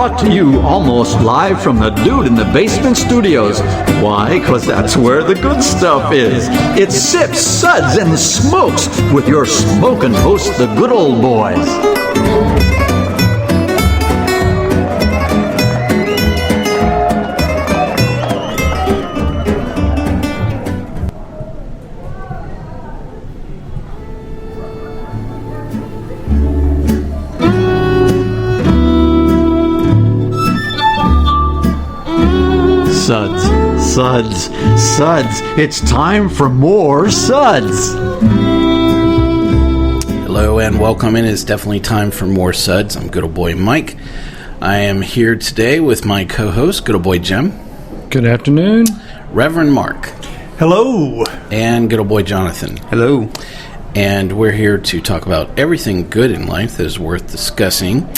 brought to you almost live from the Dude in the Basement Studios. Why? Because that's where the good stuff is. It's Sips, Suds, and Smokes with your smoking host, the good old boys. Suds. It's time for more Suds. Hello and welcome in. It's definitely time for more Suds. I'm good old boy Mike. I am here today with my co-host, good old boy Jim. Good afternoon. Reverend Mark. Hello. And good old boy Jonathan. Hello. And we're here to talk about everything good in life that is worth discussing.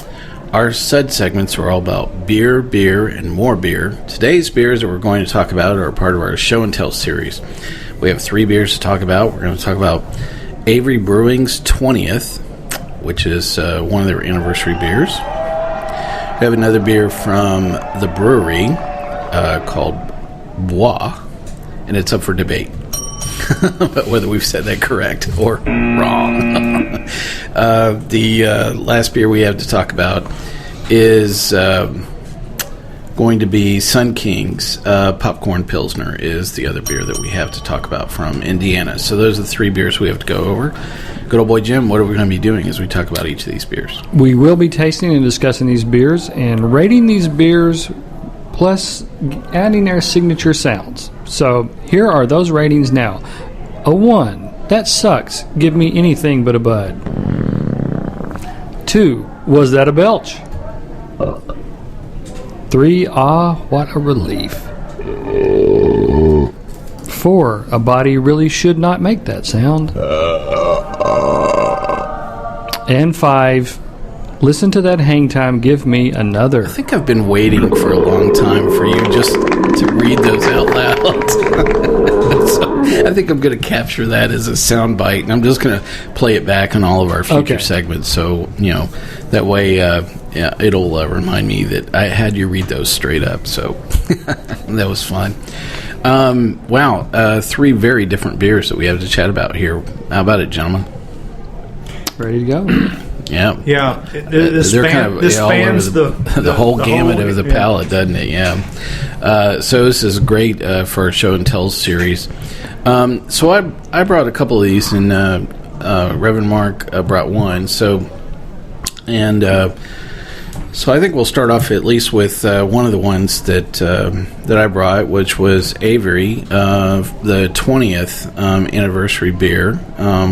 Our Sud segments are all about beer, and more beer. Today's beers that we're going to talk about are part of our show and tell series. We have 3 beers to talk about. We're going to talk about Avery Brewing's 20th, which is one of their anniversary beers. We have another beer from the Bruery called Bois, and it's up for debate. But whether we've said that correct or wrong. The last beer we have to talk about is going to be Sun King's Popcorn Pilsner is the other beer that we have to talk about from Indiana. So those are the 3 beers we have to go over. Good old boy Jim, what are we going to be doing as we talk about each of these beers? We will be tasting and discussing these beers and rating these beers, plus adding their signature sounds. So here are those ratings now. A 1, that sucks. Give me anything but a bud. 2, was that a belch? 3, what a relief. 4, a body really should not make that sound. And 5, listen to that hang time, give me another. I think I've been waiting for a long time for you just to read those out loud. So I think I'm going to capture that as a sound bite, and I'm just going to play it back on all of our future segments. So, that way it'll remind me that I had you read those straight up. So that was fun. Wow, 3 very different beers that we have to chat about here. How about it, gentlemen? Ready to go? Yeah. Yeah. This spans the whole gamut of the palette, doesn't it? Yeah. So this is great for our show and tell series. So I brought a couple of these, and Reverend Mark brought one. So I think we'll start off at least with one of the ones that I brought, which was Avery, the 20th anniversary beer,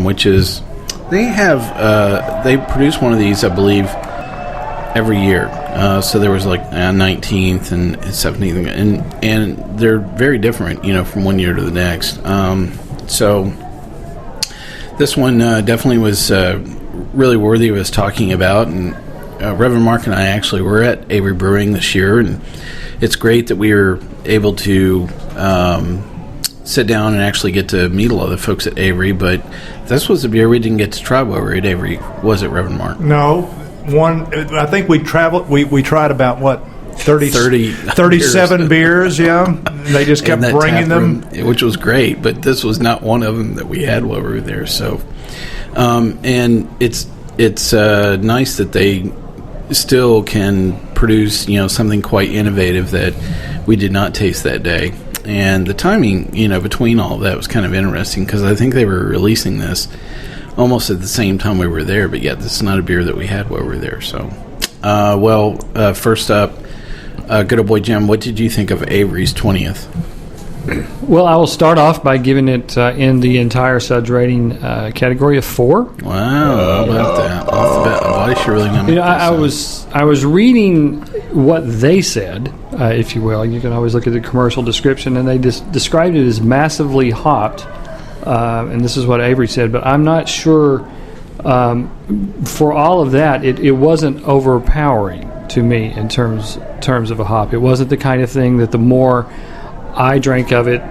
which is. They produce one of these, I believe, every year. So there was like 19th and 17th, and they're very different, from one year to the next. So this one definitely was really worthy of us talking about. And Reverend Mark and I actually were at Avery Brewing this year, and it's great that we were able to sit down and actually get to meet a lot of the folks at Avery, but this was a beer we didn't get to try while we were at Avery, was it, Reverend Mark? No. I think we tried about, 37 beers, yeah. They just kept bringing them. Which was great, but this was not one of them that we had while we were there. So, and it's nice that they still can produce, something quite innovative that we did not taste that day. And the timing, between all of that was kind of interesting because I think they were releasing this almost at the same time we were there, but yet this is not a beer that we had while we were there. So, first up, good old boy Jim, what did you think of Avery's 20th? Well, I will start off by giving it in the entire Suds rating category of 4. Wow, how about that? Off the bat, why is she really going to make I was reading what they said, if you will. You can always look at the commercial description, and they described it as massively hopped, and this is what Avery said, but I'm not sure for all of that, it wasn't overpowering to me in terms of a hop. It wasn't the kind of thing that the more I drank of it,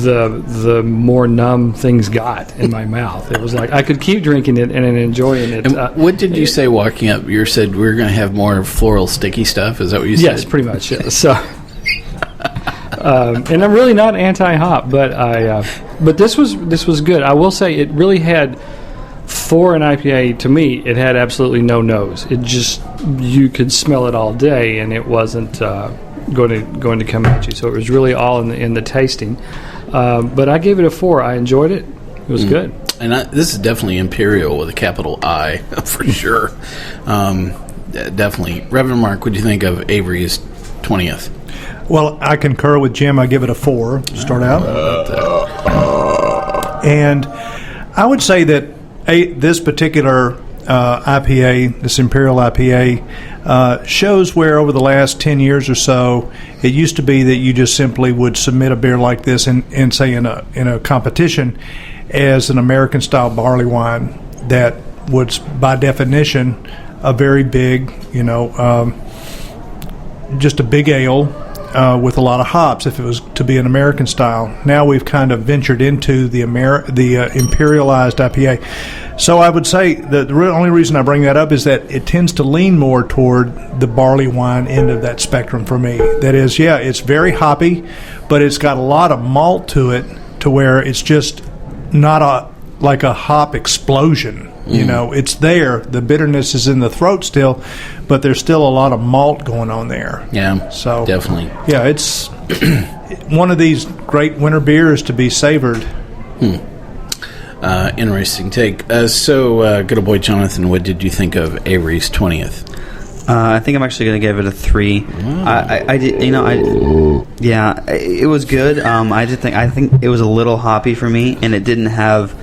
the more numb things got in my mouth. It was like I could keep drinking it and enjoying it. And what did you say walking up? You said we're going to have more floral sticky stuff. Is that what you said? Yes, pretty much. Yeah. So, and I'm really not anti-hop, but this was good. I will say it really had, for an IPA, to me, it had absolutely no nose. It just, you could smell it all day, and it wasn't going to come at you. So it was really all in the tasting. But I gave it a 4. I enjoyed it. It was good. And this is definitely Imperial with a capital I, for sure. Definitely. Reverend Mark, what do you think of Avery's 20th? Well, I concur with Jim. I give it a 4 to start out. And I would say that this particular IPA, this Imperial IPA, shows where over the last 10 years or so, it used to be that you just simply would submit a beer like this in say in a competition as an American-style barley wine that was, by definition, a very big, just a big ale with a lot of hops if it was to be an American style. Now we've kind of ventured into the imperialized IPA. So I would say that the only reason I bring that up is that it tends to lean more toward the barley wine end of that spectrum for me. That is, yeah, it's very hoppy, but it's got a lot of malt to it to where it's just not like a hop explosion. It's there. The bitterness is in the throat still, but there's still a lot of malt going on there. Yeah, so definitely. Yeah, it's one of these great winter beers to be savored. Interesting take. So, good old boy Jonathan, what did you think of Avery's 20th? I think I'm actually going to give it a 3. Wow. I did, yeah, it was good. I think it was a little hoppy for me, and it didn't have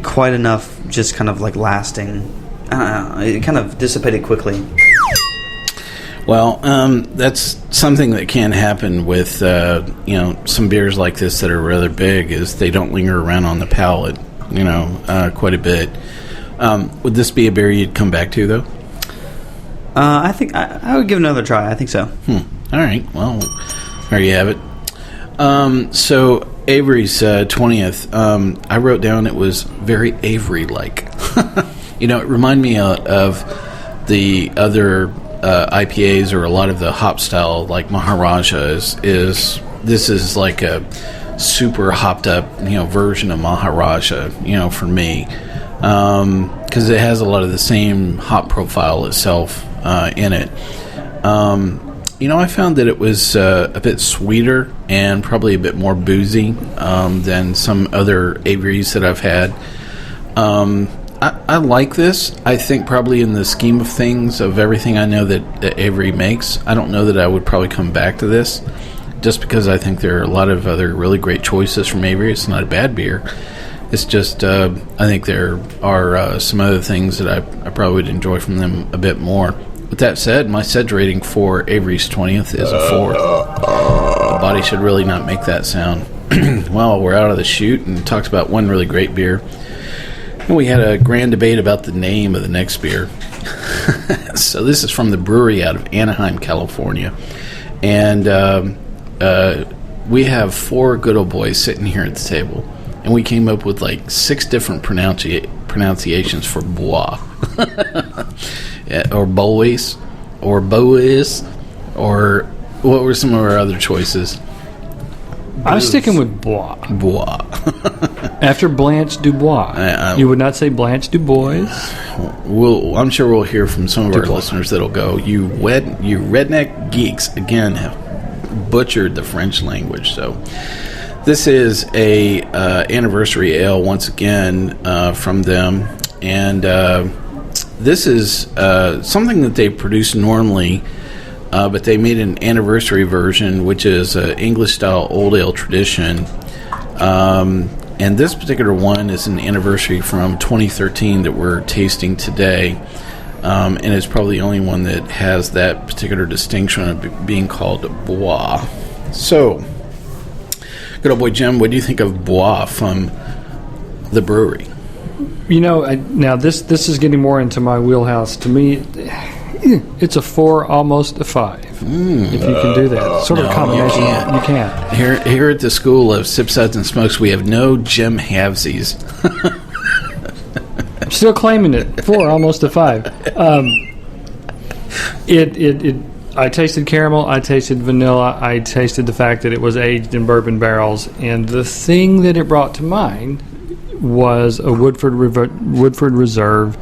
quite enough just kind of like lasting. It kind of dissipated quickly. Well, that's something that can happen with some beers like this that are rather big, is they don't linger around on the palate quite a bit. Would this be a beer you'd come back to, though? I think I would give it another try. I think so. All right. Well, there you have it. So Avery's 20th, I wrote down it was very Avery-like. It reminded me of the other IPAs, or a lot of the hop style, like Maharaja this is like a super hopped up version of Maharaja for me, because it has a lot of the same hop profile itself in it. I found that it was a bit sweeter and probably a bit more boozy than some other Averys that I've had. I like this. I think probably in the scheme of things, of everything I know that Avery makes, I don't know that I would probably come back to this, just because I think there are a lot of other really great choices from Avery. It's not a bad beer. It's just I think there are some other things that I probably would enjoy from them a bit more. With that said, my Suds rating for Avery's 20th is a 4. The body should really not make that sound. Well, we're out of the chute and talked about one really great beer. And we had a grand debate about the name of the next beer. So this is from the Bruery out of Anaheim, California. And we have 4 good old boys sitting here at the table. And we came up with like 6 different pronunciations for Bois. Or Bois. Or Bois. Or what were some of our other choices? I'm sticking with Bois. Bois. After Blanche Dubois. You would not say Blanche Dubois? I'm sure we'll hear from some of our listeners that'll go, you redneck geeks, again, have butchered the French language. So this is a anniversary ale, once again, from them. And this is something that they produce normally, but they made an anniversary version, which is an English-style old ale tradition. And this particular one is an anniversary from 2013 that we're tasting today. And it's probably the only one that has that particular distinction of being called Bois. So, good old boy Jim, what do you think of Bois from the Bruery? Now this is getting more into my wheelhouse. To me, It's a 4, almost a 5. If you can do that. Sort of a combination. You can't. Here at the School of Sip, Suds, and Smokes, we have no Jim Halvesies. I'm still claiming it. 4, almost a 5. I tasted caramel. I tasted vanilla. I tasted the fact that it was aged in bourbon barrels. And the thing that it brought to mind was a Woodford Reserve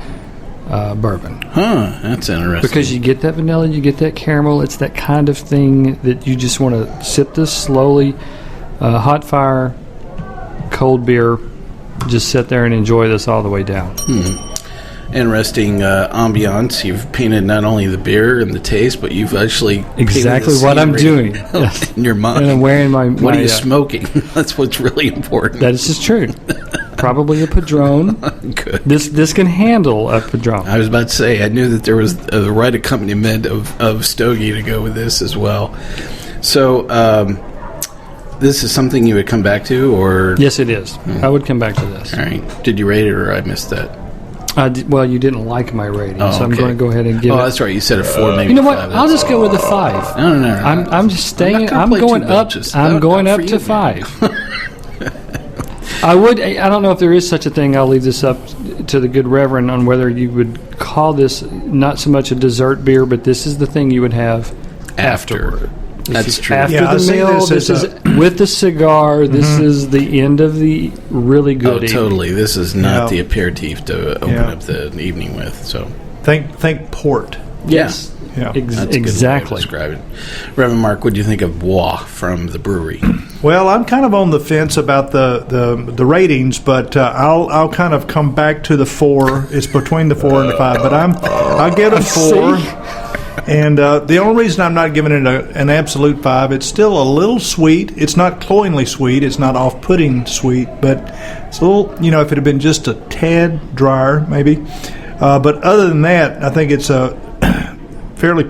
bourbon. Huh, that's interesting. Because you get that vanilla, you get that caramel. It's that kind of thing that you just want to sip this slowly. Hot fire, cold beer. Just sit there and enjoy this all the way down. Interesting ambiance. You've painted not only the beer and the taste, but you've actually exactly what I'm doing in your mind. And I'm wearing my what are you smoking? That's what's really important. That is just true. Probably a Padron. Good. This can handle a Padron. I was about to say, I knew that there was the right accompaniment of Stogie to go with this as well. So, this is something you would come back to, or? Yes, it is. I would come back to this. All right. Did you rate it, or I missed that? Well, you didn't like my rating, so I'm going to go ahead and give it. Oh, that's right. You said a 4, maybe. You know what? 5. I'll just go with a 5. No. I'm just staying. I'm going up. I'm going up to 5. I would. I don't know if there is such a thing. I'll leave this up to the good Reverend on whether you would call this not so much a dessert beer, but this is the thing you would have afterward. That's true. After the meal, this is with the cigar. This is the end of the really good evening. Totally. This is not the aperitif to open up the evening with. So think port. Yes. Yeah. That's Exactly. A good way to describe it. Reverend Mark, what do you think of Bois from the Bruery? Well, I'm kind of on the fence about the ratings, but I'll kind of come back to the 4. It's between the 4 and the 5, but I'll get a 4. And the only reason I'm not giving it an absolute 5, it's still a little sweet. It's not cloyingly sweet. It's not off-putting sweet, but it's a little, if it had been just a tad drier, maybe. But other than that, I think it's a fairly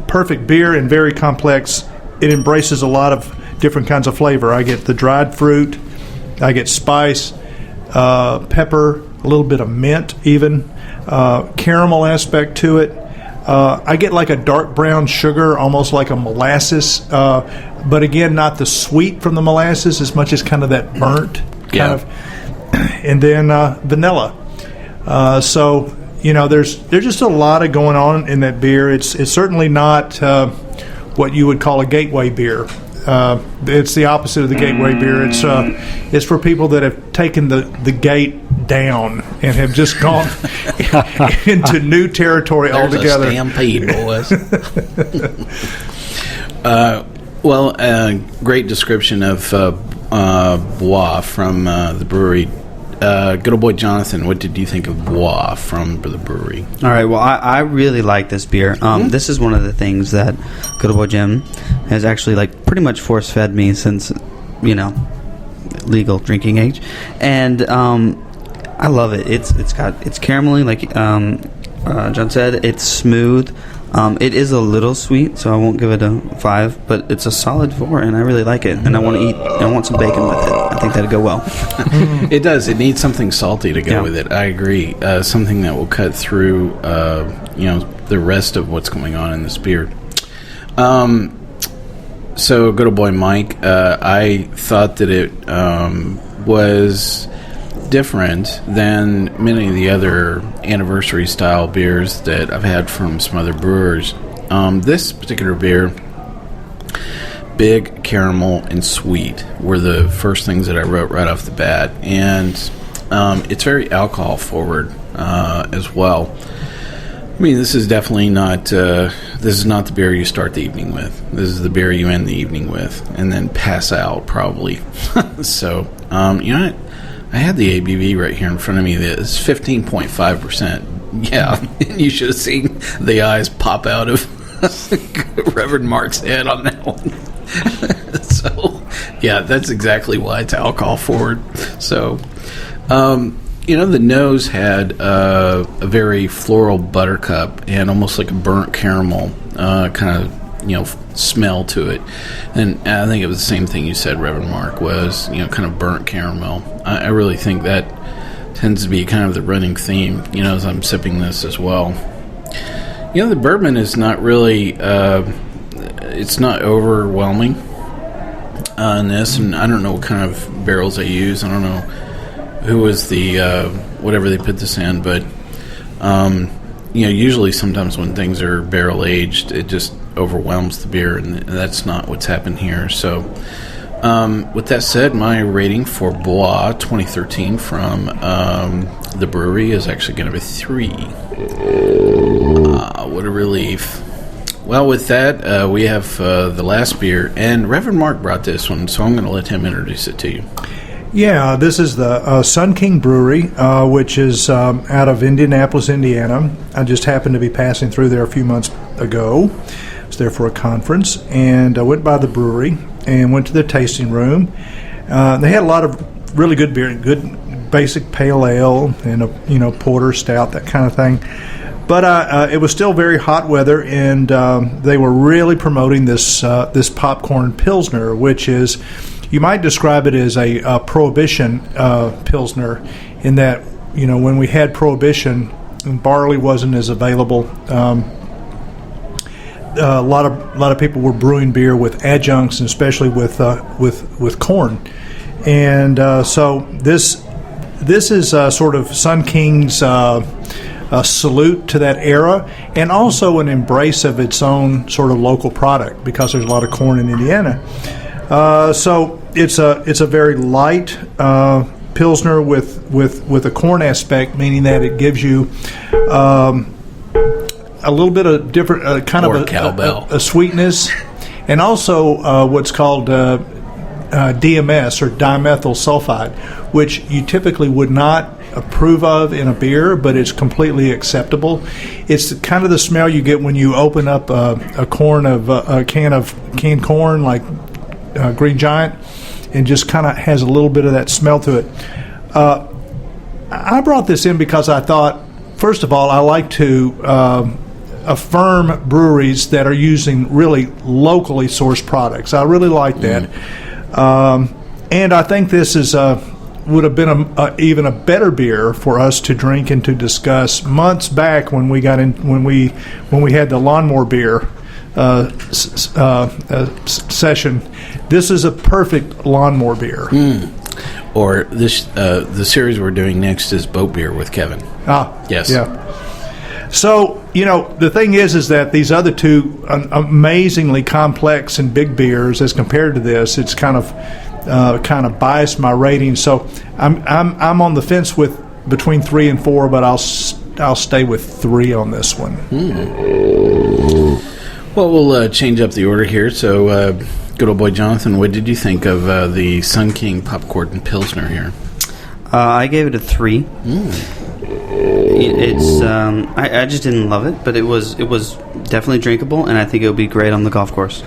perfect beer and very complex. It embraces a lot of different kinds of flavor. I get the dried fruit. I get spice, pepper, a little bit of mint even, caramel aspect to it. I get like a dark brown sugar, almost like a molasses, but again, not the sweet from the molasses as much as kind of that burnt kind of. And then vanilla. So there's just a lot of going on in that beer. It's certainly not what you would call a gateway beer. It's the opposite of the gateway beer. It's for people that have taken the gate down and have just gone into new territory altogether. A stampede, boys. Great description of Bois from the Bruery. Good old boy Jonathan, what did you think of Bois from the Bruery? All right, well, I really like this beer. This is one of the things that good old boy Jim has actually pretty much force-fed me since, legal drinking age. And I love it. It's caramelly, like John said. It's smooth. It is a little sweet, so I won't give it a 5, but it's a solid 4, and I really like it. And I want some bacon with it. I think that'd go well. It does. It needs something salty to go with it. I agree. Something that will cut through, the rest of what's going on in this beer. So, good old boy Mike, I thought that it was different than many of the other anniversary style beers that I've had from some other brewers. This particular beer, big, caramel, and sweet were the first things that I wrote right off the bat, and it's very alcohol forward as well. I mean, this is definitely not this is not the beer you start the evening with. This is the beer you end the evening with and then pass out probably. So I had the ABV right here in front of me. It's 15.5%. Yeah, you should have seen the eyes pop out of Reverend Mark's head on that one. So, yeah, that's exactly why it's alcohol forward. So, the nose had a very floral buttercup and almost like a burnt caramel kind of, smell to it. And I think it was the same thing you said, Reverend Mark, was, kind of burnt caramel. I really think that tends to be kind of the running theme, as I'm sipping this as well. The bourbon is not really, it's not overwhelming on this, and I don't know what kind of barrels they use. I don't know who was the, whatever they put this in, but, usually sometimes when things are barrel aged, it just overwhelms the beer, and that's not what's happened here. So, with that said, my rating for Bois 2013 from the Bruery is actually going to be 3. What a relief. Well, with that, we have the last beer, and Reverend Mark brought this one, so I'm going to let him introduce it to you. Yeah, this is the Sun King Brewery, which is out of Indianapolis, Indiana. I just happened to be passing through there a few months ago. I was there for a conference, and I went by the brewery and went to their tasting room. They had a lot of really good beer, good basic pale ale, and a porter, stout, that kind of thing. But it was still very hot weather, and they were really promoting this popcorn Pilsner, which is, you might describe it as a Prohibition Pilsner, in that, when we had Prohibition, and barley wasn't as available. A lot of people were brewing beer with adjuncts, and especially with corn, and so this is sort of Sun King's a salute to that era, and also an embrace of its own sort of local product, because there's a lot of corn in Indiana. So it's a very light Pilsner with a corn aspect, meaning that it gives you a little bit of different kind or of a sweetness, and also what's called DMS, or dimethyl sulfide, which you typically would not approve of in a beer, but it's completely acceptable. It's kind of the smell you get when you open up a can of canned corn, like Green Giant, and just kind of has a little bit of that smell to it. I brought this in because I thought, first of all, I like to affirm breweries that are using really locally sourced products. I really like that. And I think this is would have been even a better beer for us to drink and to discuss months back when we had the lawnmower beer session. This is a perfect lawnmower beer. Or this the series we're doing next is boat beer with Kevin. Yes. Yeah. So, the thing is that these other two amazingly complex and big beers, as compared to this, it's kind of biased my rating. So I'm on the fence with between 3 and 4, but I'll stay with 3 on this one. Well, we'll change up the order here. So, good old boy Jonathan, what did you think of the Sun King Popcorn Pilsner here? I gave it a 3. It's I just didn't love it, but it was definitely drinkable, and I think it would be great on the golf course.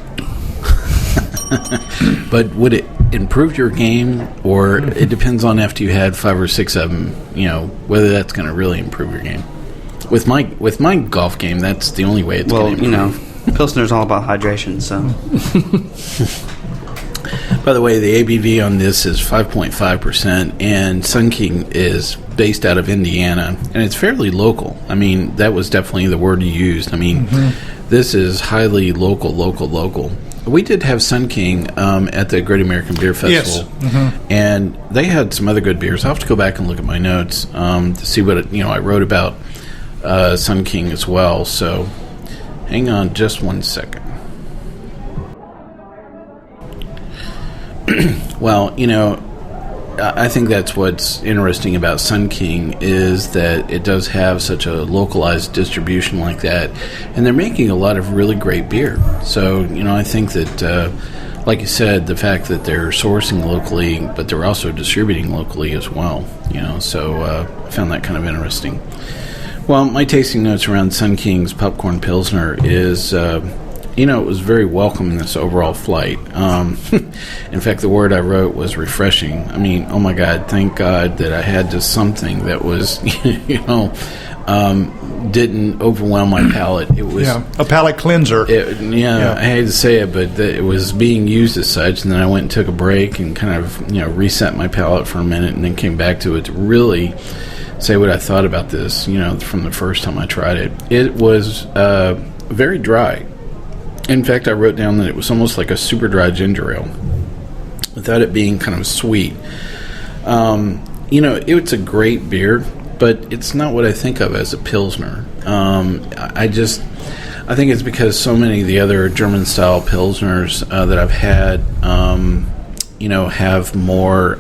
But would it improve your game, or it depends on after you had 5 or 6 of them, whether that's going to really improve your game? With my golf game, that's the only way it's going to improve. Pilsner's all about hydration, so. By the way, the ABV on this is 5.5%, and Sun King is based out of Indiana, and it's fairly local. I mean, that was definitely the word you used. I mean, this is highly local. We did have Sun King at the Great American Beer Festival, and they had some other good beers. I'll have to go back and look at my notes to see what I wrote about Sun King as well. So hang on just one second. Well, I think that's what's interesting about Sun King is that it does have such a localized distribution like that, and they're making a lot of really great beer. So, I think that, like you said, the fact that they're sourcing locally, but they're also distributing locally as well, so I found that kind of interesting. Well, my tasting notes around Sun King's Popcorn Pilsner is... it was very welcome in this overall flight. In fact, the word I wrote was refreshing. I mean, oh my God, thank God that I had just something that was, didn't overwhelm my palate. It was a palate cleanser. I hate to say it, but it was being used as such. And then I went and took a break and kind of, reset my palate for a minute, and then came back to it to really say what I thought about this, from the first time I tried it. It was very dry. In fact, I wrote down that it was almost like a super dry ginger ale, without it being kind of sweet. It's a great beer, but it's not what I think of as a Pilsner. I think it's because so many of the other German-style Pilsners that I've had, have more,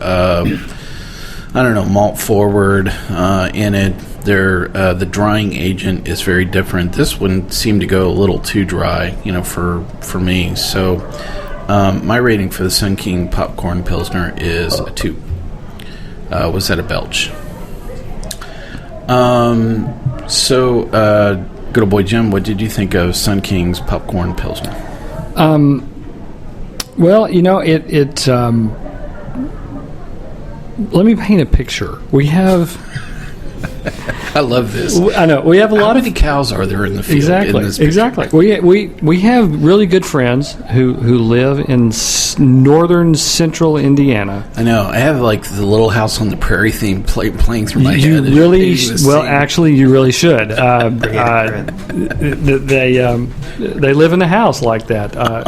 malt forward in it. The drying agent is very different. This one seemed to go a little too dry, for me. So my rating for the Sun King Popcorn Pilsner is a 2. Was that a belch? Good old boy Jim, what did you think of Sun King's Popcorn Pilsner? Well, let me paint a picture. We have... I love this. I know. We have a lot How many cows are there in the field? Exactly. In this picture? Exactly. We have really good friends who live in northern central Indiana. I know. I have like the Little House on the Prairie theme playing through my head. You really actually, you really should. They live in a house like that. I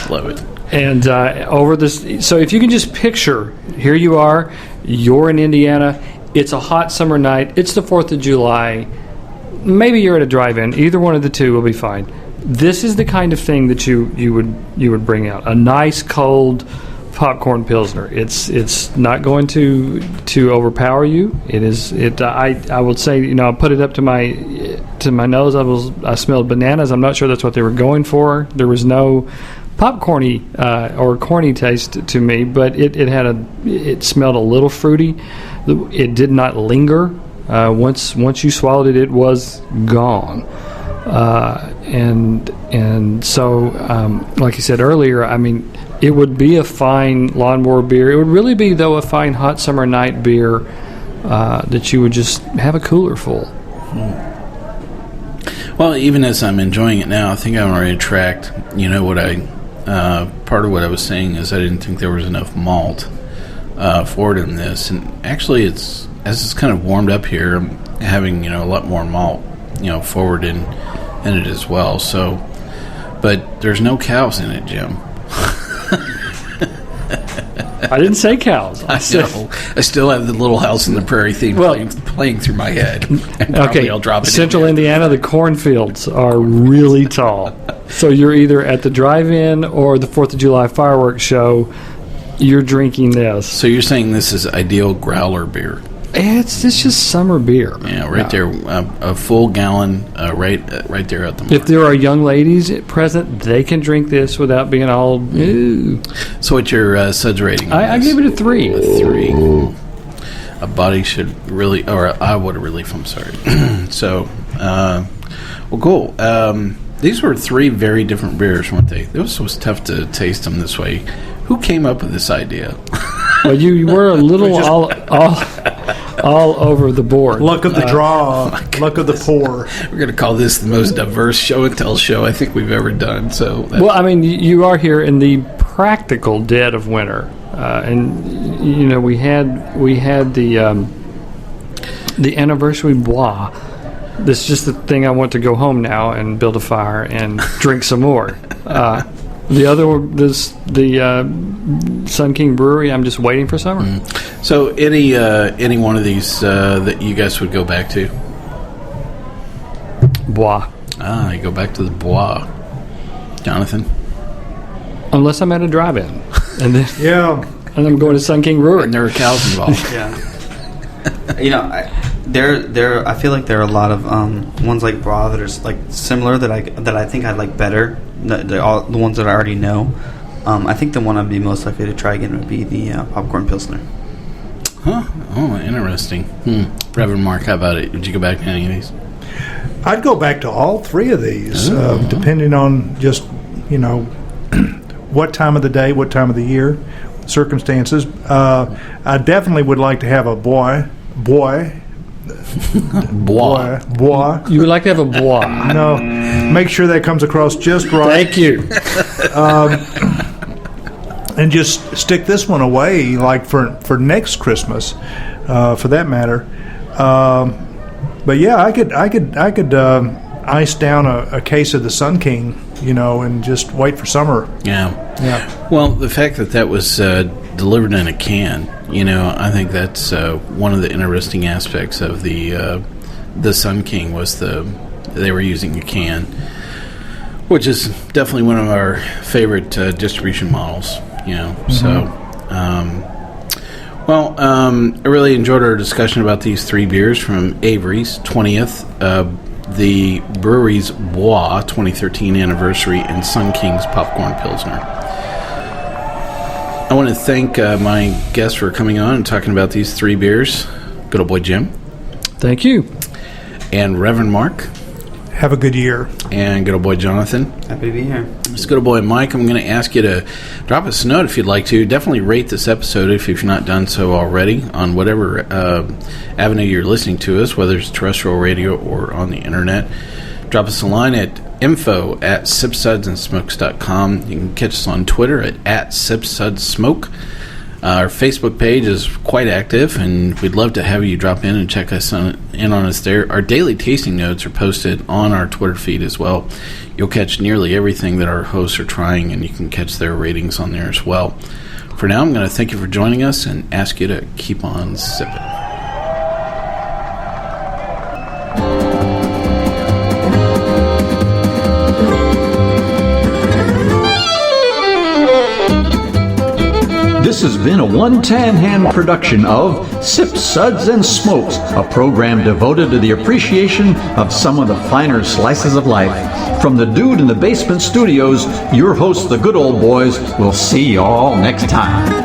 love it. And over this, so if you can just picture, here you are, you're in Indiana. It's a hot summer night. It's the 4th of July. Maybe you're at a drive-in. Either one of the two will be fine. This is the kind of thing that you would bring out. A nice cold popcorn Pilsner. It's not going to overpower you. I would say, I put it up to my nose. I smelled bananas. I'm not sure that's what they were going for. There was no popcorny or corny taste to me, but it smelled a little fruity. It did not linger. Once you swallowed it, it was gone. And so, like you said earlier, I mean, it would be a fine lawnmower beer. It would really be, though, a fine hot summer night beer that you would just have a cooler full. Well, even as I'm enjoying it now, I think I'm already tracked. Part of what I was saying is I didn't think there was enough malt forward in this, and actually, as it's kind of warmed up here, I'm having a lot more malt forward in it as well. So, but there's no cows in it, Jim. I didn't say cows. I know. I still have the Little House on the Prairie theme playing through my head. And okay, I'll drop it. Central Indiana, the cornfields are really tall. So you're either at the drive-in or the 4th of July fireworks show. You're drinking this. So you're saying this is ideal growler beer? It's just summer beer. Yeah, there, a full gallon, right there at the mark. If there are young ladies present, they can drink this without being all. Ew. So what's your Suds rating? I give it a 3. A 3. A body should really, or I would have relief. I'm sorry. So, well, cool. These were 3 very different beers, weren't they? It was tough to taste them this way. Who came up with this idea? Well, you were a little all over the board. Luck of the draw, luck of the poor. We're going to call this the most diverse show and tell show I think we've ever done. So, well, I mean, you are here in the practical dead of winter, and we had the anniversary Bois. This is just the thing. I want to go home now and build a fire and drink some more. The other is the Sun King Brewery. I'm just waiting for summer. So any one of these that you guys would go back to? Bois. You go back to the Bois. Jonathan? Unless I'm at a drive-in. And then, yeah. And I'm going to Sun King Brewery. And there are cows involved. Yeah. I feel like there are a lot of ones like Bois that are like similar that I think I'd like better. The ones that I already know. I think the one I'd be most likely to try again would be the Popcorn Pilsner. Huh? Oh, interesting. Reverend Mark, how about it? Would you go back to any of these? I'd go back to all 3 of these, depending on just, what time of the day, what time of the year, circumstances. I definitely would like to have a Bois. You would like to have a Bois. No. Make sure that comes across just right. Thank you. And just stick this one away, like for next Christmas, for that matter. But yeah, I could ice down a case of the Sun King, and just wait for summer. Yeah. Well, the fact that was delivered in a can, I think that's one of the interesting aspects of the Sun King was they were using a can, which is definitely one of our favorite distribution models. So. I really enjoyed our discussion about these 3 beers from Avery's 20th, the Bruery's Bois 2013 anniversary, and Sun King's Popcorn Pilsner. I want to thank my guests for coming on and talking about these 3 beers. Good old boy Jim. Thank you. And Reverend Mark. Have a good year. And good old boy Jonathan. Happy to be here. It's good old boy Mike. I'm going to ask you to drop us a note if you'd like to. Definitely rate this episode if you've not done so already on whatever avenue you're listening to us, whether it's terrestrial radio or on the internet. Drop us a line at info@sipsudsandsmokes.com. You can catch us on Twitter at @sipsudsmoke. Our Facebook page is quite active, and we'd love to have you drop in and check us in on us there. Our daily tasting notes are posted on our Twitter feed as well. You'll catch nearly everything that our hosts are trying, and you can catch their ratings on there as well. For now, I'm going to thank you for joining us and ask you to keep on sipping. This has been a One Tan Hand production of Sip, Suds, and Smokes, a program devoted to the appreciation of some of the finer slices of life. From the Dude in the Basement Studios, your hosts, the Good Old Boys, will see you all next time.